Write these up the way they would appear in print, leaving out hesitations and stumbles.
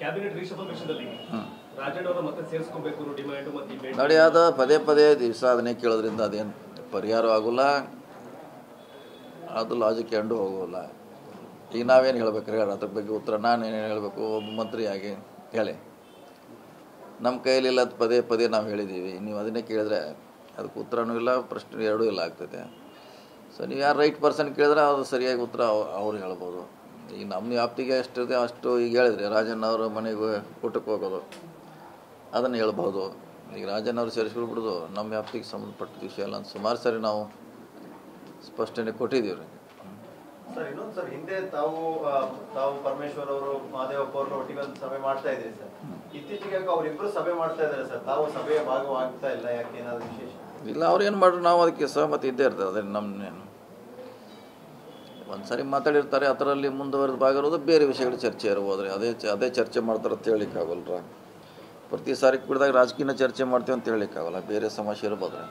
Cabinet reshuffle ವಿಷಯದಲ್ಲಿ ರಾಜಣ್ಣ ಅವರ ಮತ್ತೆ ಸೇರಿಸ್ಕೋಬೇಕು ಡಿಮ್ಯಾಂಡ್ ಮತ್ತೆ ನೋಡಿ, ಅದು ಪದೇ ಪದೇ ದಿವಸ ಅದನ್ನೇ ಕೇಳೋದ್ರಿಂದ ಅದೇನು ಪರಿಹಾರ ಆಗೋಲ್ಲ, ಅದು ಲಾಜಿಕ್ ಎಂಡು ಹೋಗೋಲ್ಲ. ಈಗ ನಾವೇನು ಹೇಳ್ಬೇಕ್ರಿ ಅದ್ರ ಬಗ್ಗೆ ಉತ್ತರ? ನಾನೇನು ಹೇಳಬೇಕು ಒಬ್ಬ ಮಂತ್ರಿಯಾಗಿ ಹೇಳಿ? ನಮ್ಮ ಕೈಲಿಲ್ಲ ಅದು ಪದೇ ಪದೇ ನಾವು ಹೇಳಿದ್ದೀವಿ. ನೀವು ಅದನ್ನೇ ಕೇಳಿದ್ರೆ ಅದಕ್ಕೆ ಉತ್ತರನೂ ಇಲ್ಲ, ಪ್ರಶ್ನೆ ಎರಡೂ ಇಲ್ಲ ಆಗ್ತದೆ. ಸೊ ನೀವು ಯಾರು ರೈಟ್ ಪರ್ಸನ್ ಕೇಳಿದ್ರೆ ಅದು ಸರಿಯಾಗಿ ಉತ್ತರ ಅವ್ರು ಹೇಳ್ಬೋದು. ಈಗ ನಮ್ಮ ವ್ಯಾಪ್ತಿಗೆ ಎಷ್ಟಿದೆ ಅಷ್ಟು ಈಗ ಹೇಳಿದ್ರಿ, ರಾಜಣ್ಣ ಅವ್ರ ಮನೆಗೆ ಊಟಕ್ಕೆ ಹೋಗೋದು ಅದನ್ನು ಹೇಳ್ಬೋದು. ಈಗ ರಾಜಣ್ಣ ಅವ್ರು ಸೇರಿಸ್ಬಿಡ್ಬಿಡೋದು ನಮ್ಮ ವ್ಯಾಪ್ತಿಗೆ ಸಂಬಂಧಪಟ್ಟ ವಿಷಯ ಅಲ್ಲ ಅಂತ ಸುಮಾರು ಸರಿ ನಾವು ಸ್ಪಷ್ಟನೆ ಕೊಟ್ಟಿದ್ದೀವಿ ರೀ. ಸರ್ ಇನ್ನೊಂದು ಸರ್, ಹಿಂದೆ ತಾವು ಪರಮೇಶ್ವರ್ ಅವರು ಮಹದೇವಪ್ಪ ಅವರು ಒಟ್ಟಿಗೆ ಒಂದು ಸಭೆ ಮಾಡ್ತಾ ಇದ್ರಿ ಸರ್. ಇತ್ತೀಚೆಗೆ ಅವರಿಬ್ಬರು ಸಭೆ ಮಾಡ್ತಾ ಇದ್ದಾರೆ ಸರ್, ತಾವು ಸಭೆಯ ಭಾಗವಾಗ್ತಾ ಇಲ್ಲ, ಯಾಕೆ ಏನಾದ್ರು ವಿಶೇಷ? ಇಲ್ಲ, ಅವ್ರು ಏನು ಮಾಡ್ರು ನಾವು ಅದಕ್ಕೆ ಸಹಮತಿ ಇದ್ದೇ ಇರ್ತದೆ. ಅದೇ ನಮ್ಮನ್ನೇನು ಒಂದು ಸಾರಿ ಮಾತಾಡಿರ್ತಾರೆ, ಅದರಲ್ಲಿ ಮುಂದುವರೆದ ಭಾಗ ಇರೋದು ಬೇರೆ ವಿಷಯಗಳು ಚರ್ಚೆ ಇರ್ಬೋದು ರೀ. ಅದೇ ಚರ್ಚೆ ಮಾಡ್ತಾರೆ ಅಂತ ಹೇಳಲಿಕ್ಕಾಗಲ್ರ. ಪ್ರತಿ ಸಾರಿ ಕುಡಿದಾಗ ರಾಜಕೀಯ ಚರ್ಚೆ ಮಾಡ್ತೀವಿ ಅಂತ ಹೇಳಲಿಕ್ಕಾಗಲ್ಲ, ಬೇರೆ ಸಮಸ್ಯೆ ಇರ್ಬೋದ್ರಿ,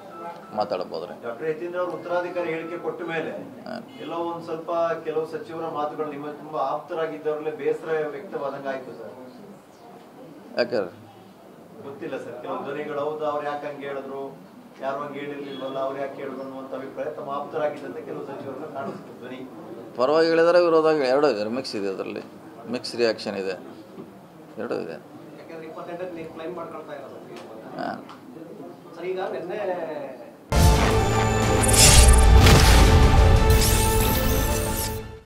ಮಾತಾಡಬೋದ್ರಿ. ಡಾಕ್ಟರ್ ಯತೀಂದ್ರ ಅವರು ಉತ್ತರಾಧಿಕಾರಿ ಹೇಳಿಕೆ ಕೊಟ್ಟ ಮೇಲೆ ಎಲ್ಲೋ ಒಂದ್ ಸ್ವಲ್ಪ ಕೆಲವು ಸಚಿವರ ಮಾತುಗಳು ನಿಮ್ಮ ತುಂಬಾ ಆಪ್ತರಾಗಿದ್ದವ್ರಲ್ಲೇ ಬೇಸರ ವ್ಯಕ್ತವಾದಂಗ ಆಯ್ತು ಸರ್. ಯಾಕಂದ್ರೆ ಗೊತ್ತಿಲ್ಲ ಸರ್, ಕೆಲವು ಧ್ವನಿಗಳು ಹೌದು ಅವ್ರು ಯಾಕೆ ಹಂಗೆ ಹೇಳಿದ್ರು, ಯಾರು ಹಂಗೆ ಹೇಳಿರ್ಲಿಲ್ವಲ್ಲ, ಅವ್ರು ಯಾಕೆ ಹೇಳಿದ್ರು ಅನ್ನುವಂತ ಅಭಿಪ್ರಾಯ ತಮ್ಮ ಆಪ್ತರಾಗಿದ್ದಂತೆ ಕೆಲವು ಸಚಿವರನ್ನ ಕಾಣಿಸ್ತು ಧ್ವನಿ. ಪರವಾಗಿ ಹೇಳಿದ್ರೆ ವಿರೋಧ ಎರಡೂ ಇದೆ, ಮಿಕ್ಸ್ ಇದೆ, ಅದರಲ್ಲಿ ಮಿಕ್ಸ್ ರಿಯಾಕ್ಷನ್ ಇದೆ, ಎರಡೂ ಇದೆ. ಯಾಕಂದ್ರೆ 28ಕ್ಕೆ ನೀವು ಕ್ಲೈಮ್ ಮಾಡ್ಕೊಳ್ತಾ ಇರೋದು. ಹಾಂ ಸರ್ ಈಗ ನಿನ್ನೆ